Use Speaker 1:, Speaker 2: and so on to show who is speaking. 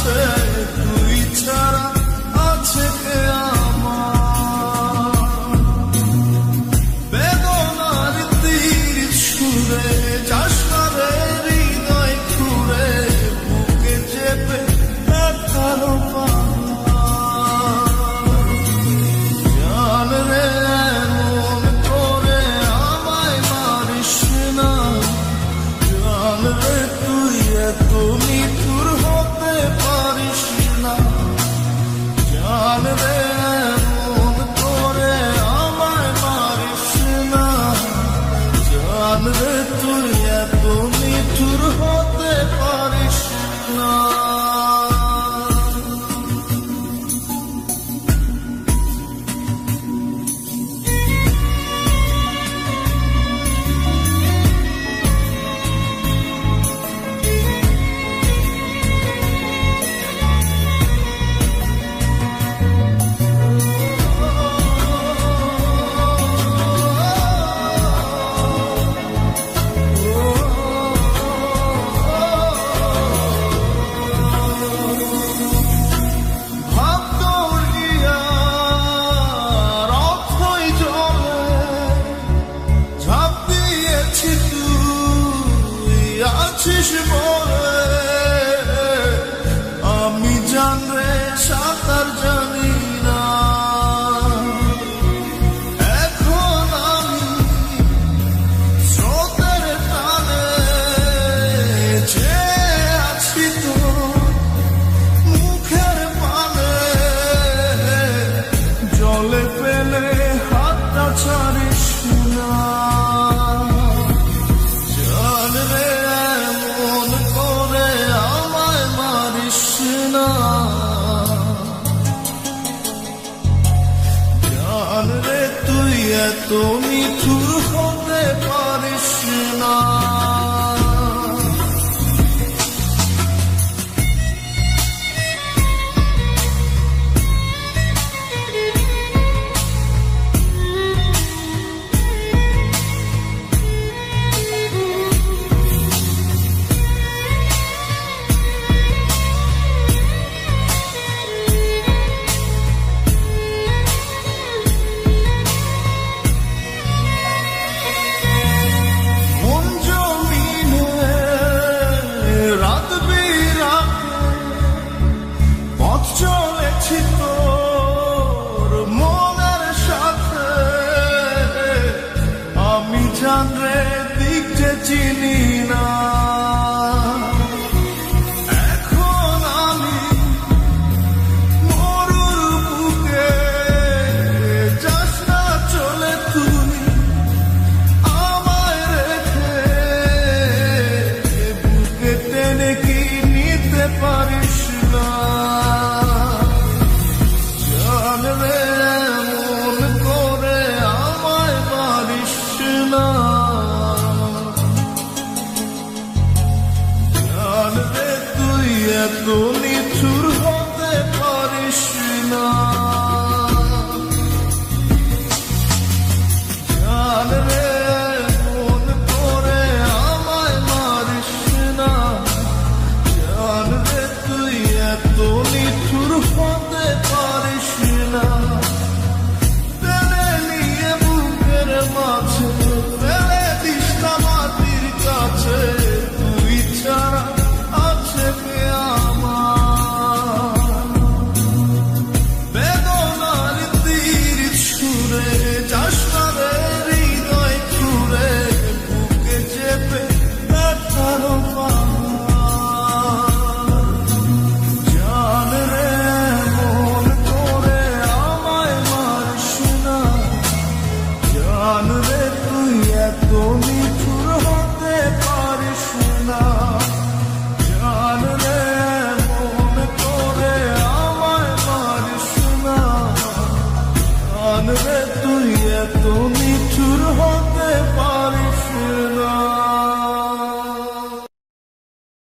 Speaker 1: কাছে তুই ছাড়া আছে কে আমার বেদনার তীর ছুঁড়ে যাস না রে হৃদয় খুঁড়ে বুকে চেপে কারো জান রে মন করে আমায় মারিস না জান রে তুই এত নিঠুর হতে পারিস না জান রে মন করে আমায় মারিস না জান রে তুই এত নিঠুর হতে পারিস না আমি জান রে সাঁতার জানি না এখন আমি স্রোতের টানে যে আছি তো মুখের পানে জলে ফেলে হাতটা ছাড়িস না জান রে জান রে তুই এত নিঠুর হতে পারিস না চলেছি তোর মনের সাথে আমি জান রে দিক যে চিনি না এখন আমি মরুর বুকে যাস না চলে তুই আমায় রেখে বুকে টেনে কি নিতে পারিস না জান রে মন করে আমায় মারিস না জান রে তুই এত নিঠুর হতে পারিস না জান রে মন করে আমায় মারিস না জান রে তুই এত নিঠুর হতে পারিস না টেনে নিয়ে বুকের মাঝে ফেলে দিস না মাটির কাছে তুই ছাড়া আছে কে আমার বেদনার তীর ছুঁড়ে যাস না রে হৃদয় খুঁড়ে বুকে চেপে কারো জান রে মন করে আমায় মারিস না জান রে তুই এত নিঠুর হতে পারিস না জান রে মন করে আমায় মারিস না জান রে তুই এত নিঠুর হতে পারিস না